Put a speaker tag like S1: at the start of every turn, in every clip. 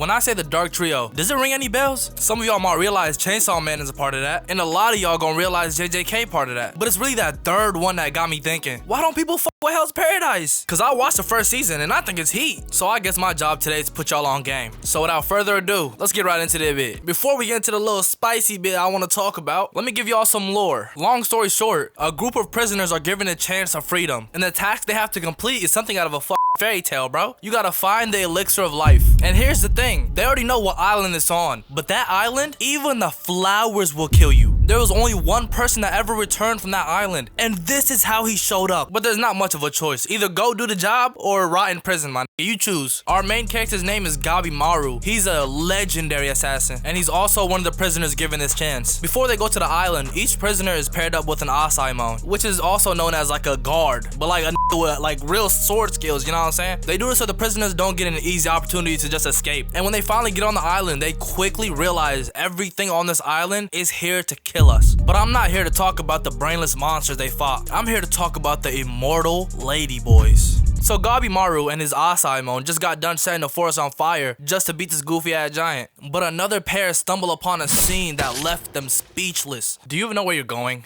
S1: When I say the Dark Trio, does it ring any bells? Some of y'all might realize Chainsaw Man is a part of that, and a lot of y'all gonna realize JJK part of that. But it's really that third one that got me thinking, why don't people fuck with Hell's Paradise? Cause I watched the first season and I think it's heat. So I guess my job today is to put y'all on game. So without further ado, let's get right into the bit. Before we get into the little spicy bit I want to talk about, let me give y'all some lore. Long story short, a group of prisoners are given a chance of freedom, and the task they have to complete is something out of a fairy tale, bro. You gotta find the elixir of life. And here's the thing, they already know what island it's on, but that island, even the flowers will kill you. There was only one person that ever returned from that island, and this is how he showed up. But there's not much of a choice. Either go do the job or rot in prison, man. You choose. Our main character's name is Gabimaru. He's a legendary assassin, and he's also one of the prisoners given this chance. Before they go to the island, each prisoner is paired up with an asaimon, which is also known as like a guard, but like a with like real sword skills, you know what I'm saying? They do this so the prisoners don't get an easy opportunity to just escape. And when they finally get on the island, they quickly realize everything on this island is here to kill us. But I'm not here to talk about the brainless monsters they fought. I'm here to talk about the immortal ladyboys. So Gabimaru and his asaimon just got done setting the forest on fire just to beat this goofy ass giant. But another pair stumbled upon a scene that left them speechless. Do you even know where you're going?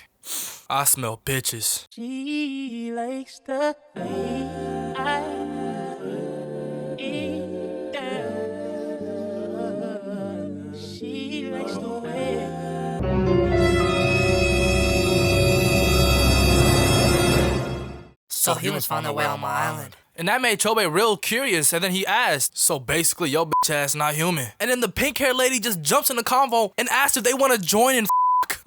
S1: I smell bitches.
S2: She likes the way I eat down. She likes the way.
S3: So humans found their way on my island.
S1: And that made Chobe real curious, and then he asked, so basically your bitch ass not human. And then the pink haired lady just jumps in the convo and asks if they want to join in.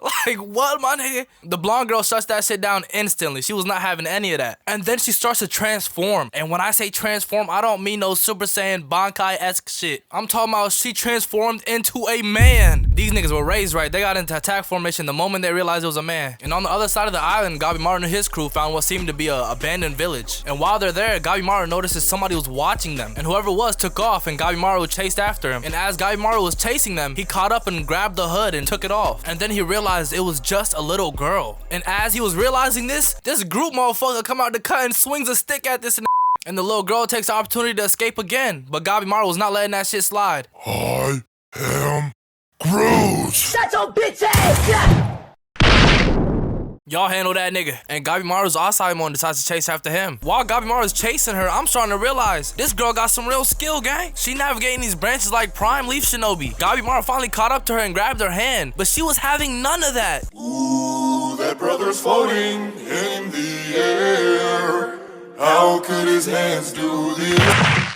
S1: Like, what, my nigga? The blonde girl shuts that shit down instantly. She was not having any of that. And then she starts to transform. And when I say transform, I don't mean no Super Saiyan Bankai-esque shit. I'm talking about she transformed into a man. These niggas were raised right. They got into attack formation the moment they realized it was a man. And on the other side of the island, Gabimaru and his crew found what seemed to be an abandoned village. And while they're there, Gabimaru notices somebody was watching them. And whoever it was took off, and Gabimaru chased after him. And as Gabimaru was chasing them, he caught up and grabbed the hood and took it off. And then he realized it was just a little girl. And as he was realizing this group motherfucker come out the cut and swings a stick at this and the little girl takes the opportunity to escape again. But Gabimaru was not letting that shit slide.
S4: I am Groot!
S2: Shut your bitch ass!
S1: Y'all handle that nigga. And Gabimaru's asaimon decides to chase after him. While Gabimaru's chasing her, I'm starting to realize this girl got some real skill, gang. She navigating these branches like Prime Leaf Shinobi. Gabimaru finally caught up to her and grabbed her hand, but she was having none of that.
S4: Ooh, that brother's floating in the air. How could his hands do this?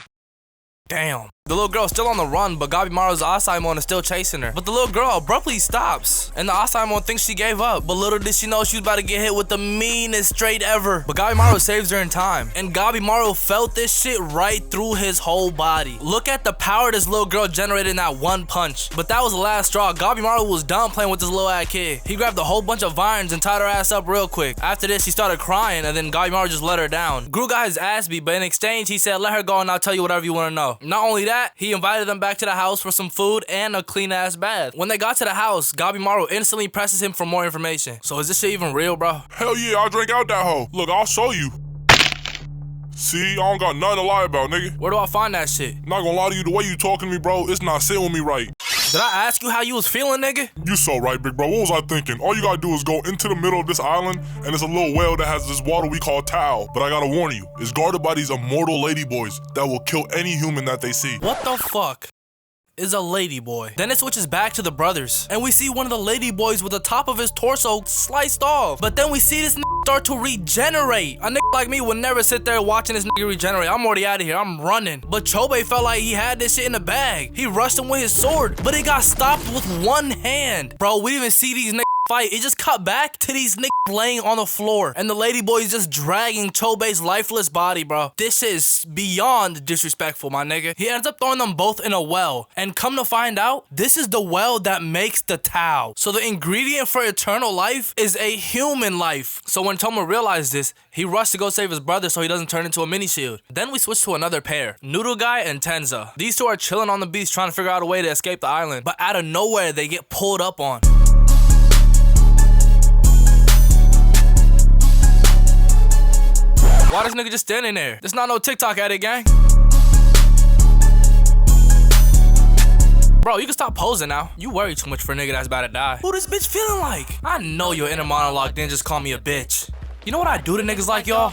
S1: Damn. The little girl's still on the run, but Gabimaru's asaimon is still chasing her. But the little girl abruptly stops, and the asaimon thinks she gave up. But little did she know she was about to get hit with the meanest straight ever. But Gabimaru saves her in time, and Gabimaru felt this shit right through his whole body. Look at the power this little girl generated in that one punch. But that was the last straw. Gabimaru was done playing with this little ass kid. He grabbed a whole bunch of vines and tied her ass up real quick. After this, she started crying, and then Gabimaru just let her down. Groot got his ass beat, but in exchange, he said, let her go and I'll tell you whatever you want to know. Not only that, he invited them back to the house for some food and a clean ass bath. When they got to the house, Gabimaru instantly presses him for more information. So is this shit even real, bro?
S4: Hell yeah, I drank out that hoe. Look, I'll show you. See, I don't got nothing to lie about, nigga.
S1: Where do I find that shit?
S4: Not gonna lie to you, the way you talking to me, bro, it's not sitting with me right.
S1: Did I ask you how you was feeling, nigga?
S4: You so right, big bro. What was I thinking? All you gotta do is go into the middle of this island, and there's a little well that has this water we call Tao. But I gotta warn you, it's guarded by these immortal ladyboys that will kill any human that they see.
S1: What the fuck is a ladyboy? Then it switches back to the brothers, and we see one of the ladyboys with the top of his torso sliced off. But then we see this start to regenerate. A nigga like me would never sit there watching this nigga regenerate. I'm already out of here. I'm running. But Chobe felt like he had this shit in the bag. He rushed him with his sword, but it got stopped with one hand. Bro, we didn't even see these niggas fight. It just cut back to these niggas laying on the floor, and the ladyboy is just dragging Chobe's lifeless body, bro. This shit is beyond disrespectful, my nigga. He ends up throwing them both in a well, and come to find out, this is the well that makes the Tao. So the ingredient for eternal life is a human life. So when Toma realized this, he rushed to go save his brother so he doesn't turn into a mini shield. Then we switch to another pair, Noodle Guy and Tenza. These two are chilling on the beach trying to figure out a way to escape the island, but out of nowhere they get pulled up on. Why this nigga just standing there? There's not no TikTok at it, gang. Bro, you can stop posing now. You worry too much for a nigga that's about to die. Who this bitch feeling like? I know your inner monologue didn't just call me a bitch. You know what I do to niggas like y'all?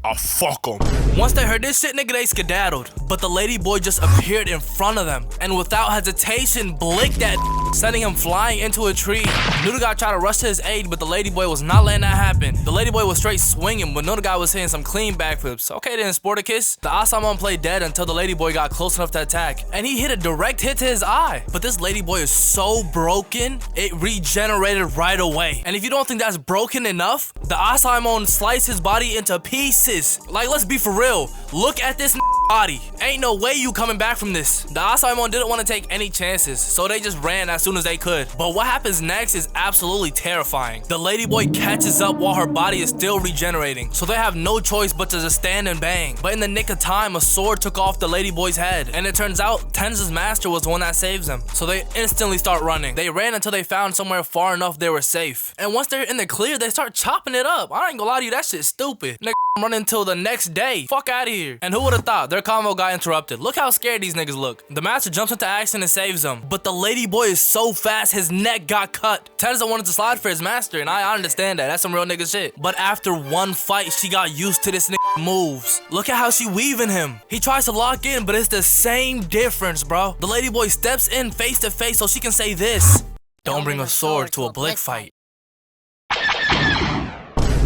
S4: I fuck them.
S1: Once they heard this shit, nigga, they skedaddled. But the lady boy just appeared in front of them and without hesitation blinked that sending him flying into a tree. Noodle guy tried to rush to his aid, but the lady boy was not letting that happen. The lady boy was straight swinging, but Noodle guy was hitting some clean backflips. Okay then, Sporticus. The Asamon played dead until the lady boy got close enough to attack, and he hit a direct hit to his eye. But this lady boy is so broken, it regenerated right away. And if you don't think that's broken enough, the Asamon sliced his body into pieces. Like, let's be for real. Look at this body. Ain't no way you coming back from this. The Asaimon didn't want to take any chances, so they just ran as soon as they could. But what happens next is absolutely terrifying. The ladyboy catches up while her body is still regenerating, so they have no choice but to just stand and bang. But in the nick of time, a sword took off the ladyboy's head, and it turns out Tenza's master was the one that saves them. So they instantly start running. They ran until they found somewhere far enough they were safe. And once they're in the clear, they start chopping it up. I ain't gonna lie to you, that shit's stupid. Nigga, I'm running until the next day. Fuck out of here. And who would have thought their convo got interrupted? Look how scared these niggas look. The master jumps into action and saves them, but the lady boy is so fast his neck got cut. Tenza wanted to slide for his master, and I understand that. That's some real nigga shit. But after one fight, she got used to this nigga moves. Look at how she weaving him. He tries to lock in, but it's the same difference, bro. The lady boy steps in face to face so she can say this: don't bring a sword to a blick fight.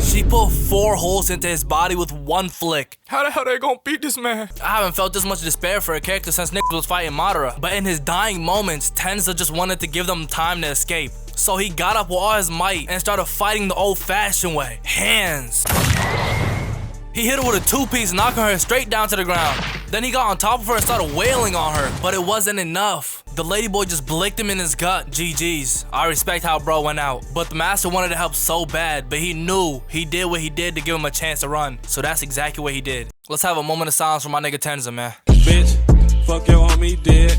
S1: She put 4 holes into his body with one flick. How the hell they gonna beat this man? I haven't felt this much despair for a character since Nick was fighting Madara. But in his dying moments, Tenza just wanted to give them time to escape. So he got up with all his might and started fighting the old-fashioned way. Hands. He hit her with a 2-piece, knocking her straight down to the ground. Then he got on top of her and started wailing on her, but it wasn't enough. The ladyboy just blicked him in his gut. GG's. I respect how bro went out, but the master wanted to help so bad, but he knew he did what he did to give him a chance to run. So that's exactly what he did. Let's have a moment of silence for my nigga Tenza, man.
S5: Bitch, fuck your homie dead.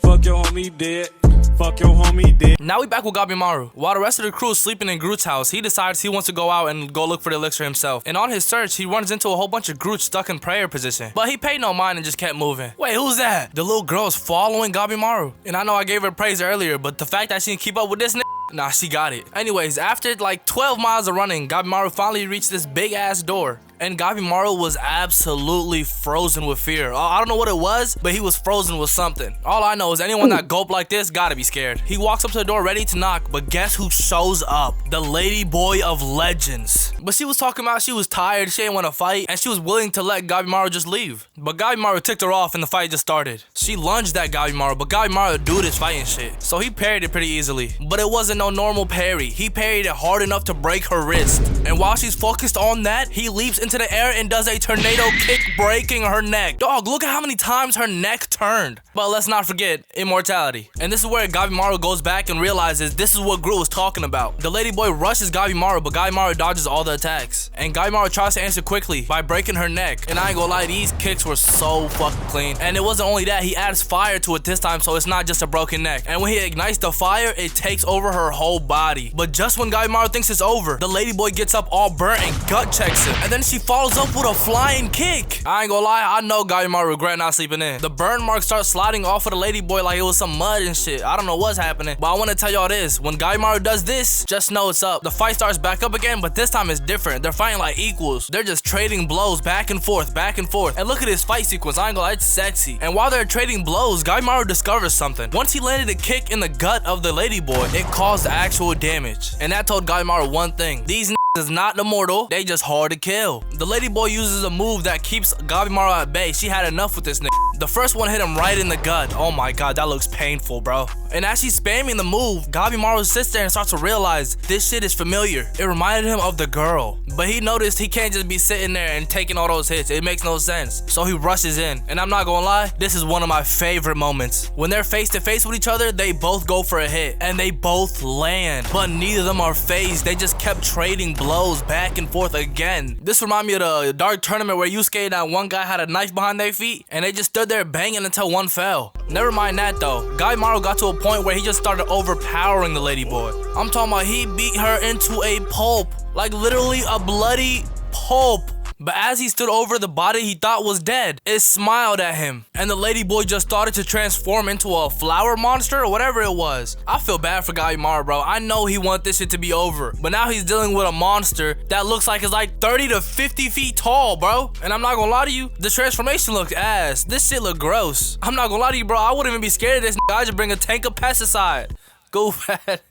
S5: Fuck your homie dead. Fuck your homie dead.
S1: Now we back with Gabimaru. While the rest of the crew is sleeping in Groot's house, he decides he wants to go out and go look for the elixir himself. And on his search, he runs into a whole bunch of Groots stuck in prayer position. But he paid no mind and just kept moving. Wait, who's that? The little girl is following Gabimaru. And I know I gave her praise earlier, but the fact that she can keep up with this nigga, nah, she got it. Anyways, after like 12 miles of running, Gabimaru finally reached this big ass door. And Gabimaru was absolutely frozen with fear. I don't know what it was, but he was frozen with something. All I know is anyone that gulped like this gotta be scared. He walks up to the door ready to knock, but guess who shows up? The lady boy of legends. But she was talking about she was tired, she didn't want to fight, and she was willing to let Gabimaru just leave. But Gabimaru ticked her off and the fight just started. She lunged at Gabimaru, but Gabimaru do this fighting shit. So he parried it pretty easily. But it wasn't no normal parry. He parried it hard enough to break her wrist. And while she's focused on that, he leaps into the air and does a tornado kick, breaking her neck. Dog, look at how many times her neck turned. But let's not forget immortality. And this is where Gabimaru goes back and realizes this is what Groot was talking about. The ladyboy rushes Gabimaru, but Gabimaru dodges all the attacks. And Gabimaru tries to answer quickly by breaking her neck. And I ain't gonna lie, these kicks were so fucking clean. And it wasn't only that, he adds fire to it this time, so it's not just a broken neck. And when he ignites the fire, it takes over her whole body. But just when Gabimaru thinks it's over, the ladyboy gets up all burnt and gut checks him. And then she follows up with a flying kick. I ain't gonna lie, I know Gabimaru regret not sleeping in. The burn marks start sliding off of the ladyboy like it was some mud and shit. I don't know what's happening, but I want to tell y'all this. When Gabimaru does this, just know it's up. The fight starts back up again, but this time it's different. They're fighting like equals. They're just trading blows back and forth, back and forth. And look at this fight sequence. I ain't gonna lie, it's sexy. And while they're trading blows, Gabimaru discovers something. Once he landed a kick in the gut of the ladyboy, it caused actual damage. And that told Gabimaru one thing. These is not immortal, they just hard to kill. The ladyboy uses a move that keeps Gabimaru at bay. She had enough with this nigga. The first one hit him right in the gut. Oh my god, that looks painful, bro. And as she's spamming the move, Gabimaru sits there and starts to realize this shit is familiar. It reminded him of the girl. But he noticed he can't just be sitting there and taking all those hits. It makes no sense. So he rushes in. And I'm not gonna lie, this is one of my favorite moments. When they're face to face with each other, they both go for a hit. And they both land. But neither of them are phased. They just kept trading blows back and forth again. This reminds me of the Dark Tournament where Yusuke and one guy had a knife behind their feet. And they just stood there banging until one fell. Never mind that though. Gabimaru got to a point where he just started overpowering the ladyboy. I'm talking about he beat her into a pulp. Like literally a bloody pulp. But as he stood over the body he thought was dead, it smiled at him. And the ladyboy just started to transform into a flower monster or whatever it was. I feel bad for Gabimaru, bro. I know he want this shit to be over. But now he's dealing with a monster that looks like it's like 30 to 50 feet tall, bro. And I'm not gonna lie to you, the transformation looked ass. This shit looked gross. I'm not gonna lie to you, bro. I wouldn't even be scared of this. I just bring a tank of pesticide. Go fat.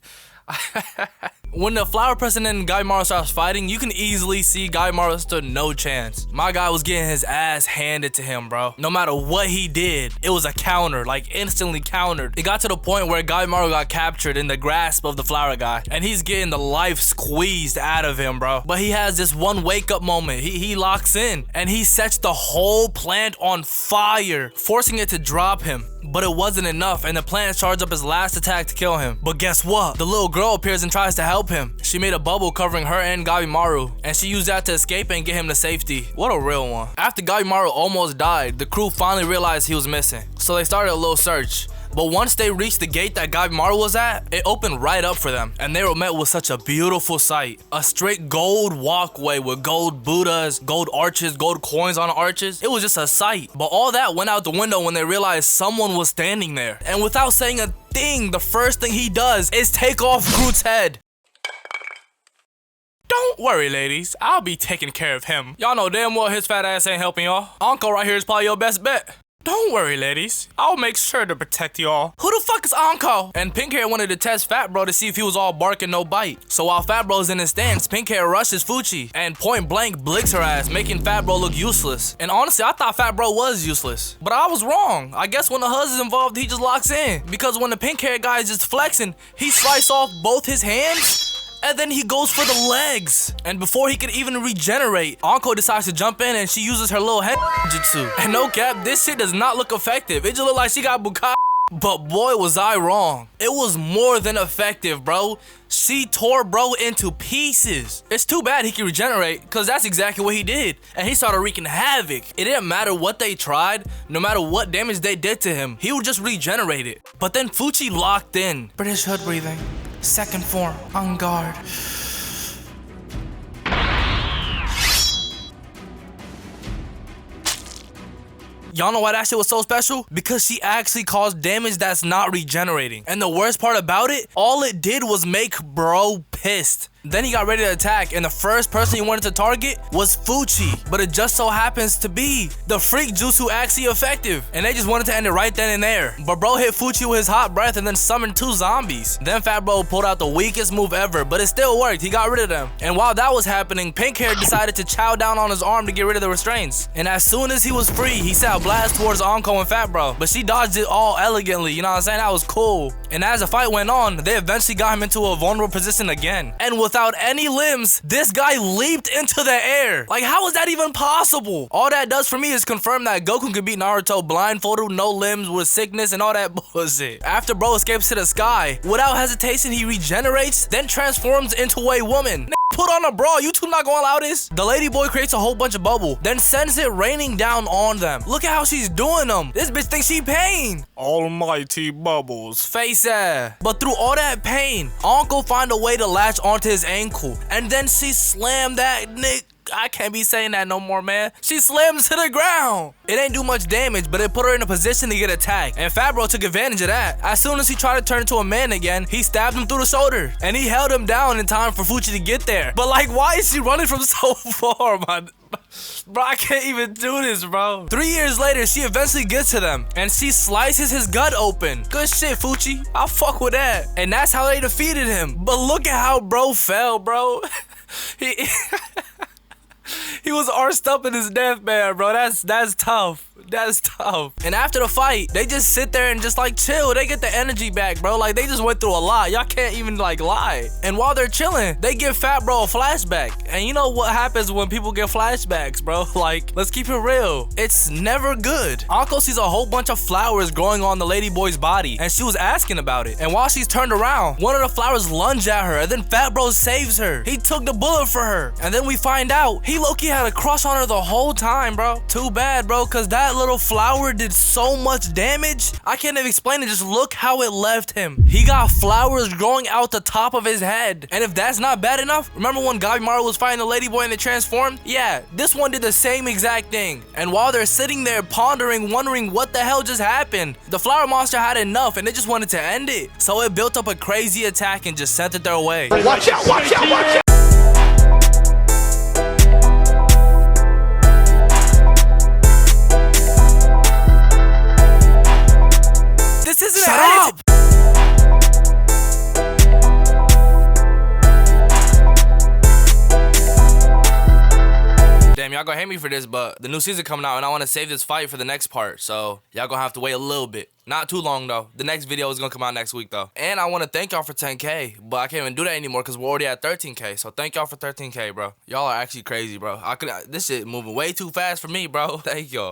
S1: When the flower president and Gabimaru starts fighting, you can easily see Gabimaru stood no chance. My guy was getting his ass handed to him, bro. No matter what he did, it was a counter, like instantly countered. It got to the point where Gabimaru got captured in the grasp of the flower guy, and he's getting the life squeezed out of him, bro. But he has this one wake up moment. He locks in, and he sets the whole plant on fire, forcing it to drop him. But it wasn't enough, and the plant charged up his last attack to kill him. But guess what? The little girl appears and tries to help him. She made a bubble covering her and Gabimaru, and she used that to escape and get him to safety. What a real one. After Gabimaru almost died, the crew finally realized he was missing. So they started a little search. But once they reached the gate that Gabimaru was at, it opened right up for them, and they were met with such a beautiful sight. A straight gold walkway with gold Buddhas, gold arches, gold coins on arches. It was just a sight. But all that went out the window when they realized someone was standing there. And without saying a thing, the first thing he does is take off Groot's head. Don't worry, ladies. I'll be taking care of him. Y'all know damn well his fat ass ain't helping y'all. Uncle right here is probably your best bet. Don't worry, ladies. I'll make sure to protect y'all. Who the fuck is Anko? And Pinkhair wanted to test Fat Bro to see if he was all bark and no bite. So while Fat Bro's in his stance, Pinkhair rushes Fuchi and point blank blicks her ass, making Fat Bro look useless. And honestly, I thought Fat Bro was useless. But I was wrong. I guess when the huzz is involved, he just locks in. Because when the Pinkhair guy is just flexing, he slices off both his hands. And then he goes for the legs. And before he could even regenerate, Anko decides to jump in and she uses her little head jutsu. And no cap, this shit does not look effective. It just look like she got bukai. But boy, was I wrong. It was more than effective, bro. She tore bro into pieces. It's too bad he can regenerate, because that's exactly what he did. And he started wreaking havoc. It didn't matter what they tried, no matter what damage they did to him, he would just regenerate it. But then Fuchi locked in. British hood breathing. Second form, on guard. Y'all know why that shit was so special? Because she actually caused damage that's not regenerating. And the worst part about it, all it did was make bro pissed. Then he got ready to attack, and the first person he wanted to target was Fuchi. But it just so happens to be the freak jutsu actually effective, and they just wanted to end it right then and there. But bro hit Fuchi with his hot breath and then summoned 2 zombies. Then Fat Bro pulled out the weakest move ever, but it still worked. He got rid of them. And while that was happening, Pinkhair decided to chow down on his arm to get rid of the restraints. And as soon as he was free, he set a blast towards Anko and Fat Bro, but she dodged it all elegantly. You know what I'm saying? That was cool. And as the fight went on, they eventually got him into a vulnerable position again. And without any limbs, this guy leaped into the air. Like, how is that even possible? All that does for me is confirm that Goku could beat Naruto blindfolded, no limbs, with sickness and all that bullshit. After bro escapes to the sky, without hesitation he regenerates, then transforms into a woman. Put on a bra, you two not gonna allow this? The ladyboy creates a whole bunch of bubble, then sends it raining down on them. Look at how she's doing them. This bitch thinks she pain.
S5: Almighty bubbles.
S1: Face ass. But through all that pain, Uncle find a way to latch onto his ankle, and then she slammed that nigga. I can't be saying that no more, man. She slammed to the ground. It ain't do much damage, but it put her in a position to get attacked. And Fat Bro took advantage of that. As soon as he tried to turn into a man again, he stabbed him through the shoulder. And he held him down in time for Fuchi to get there. But like, why is she running from so far, man? Bro, I can't even do this, bro. 3 years later, she eventually gets to them, and she slices his gut open. Good shit, Fuchi. I'll fuck with that. And that's how they defeated him. But look at how bro fell, bro. He was arsed up in his deathbed, bro. That's tough. That's tough. And after the fight, they just sit there and just like chill. They get the energy back, bro. Like, they just went through a lot. Y'all can't even like lie. And while they're chilling, they give Fat Bro a flashback. And you know what happens when people get flashbacks, bro? Like, let's keep it real. It's never good. Anko sees a whole bunch of flowers growing on the ladyboy's body, and she was asking about it. And while she's turned around, one of the flowers lunge at her, and then Fat Bro saves her. He took the bullet for her. And then we find out he low-key low-key had a crush on her the whole time, bro. Too bad, bro, because that little flower did so much damage. I can't even explain it. Just look how it left him. He got flowers growing out the top of his head. And if that's not bad enough, remember when Gabimaru was fighting the ladyboy and it transformed? Yeah, this one did the same exact thing. And while they're sitting there pondering, wondering what the hell just happened, the flower monster had enough and it just wanted to end it. So it built up a crazy attack and just sent it their way.
S2: Watch out, watch out, watch out!
S1: This isn't
S2: Shut
S1: an
S2: up!
S1: Damn, y'all gonna hate me for this, but the new season coming out and I want to save this fight for the next part. So y'all gonna have to wait a little bit. Not too long though. The next video is gonna come out next week though. And I want to thank y'all for 10K, but I can't even do that anymore because we're already at 13K. So thank y'all for 13K, bro. Y'all are actually crazy, bro. This shit moving way too fast for me, bro. Thank y'all.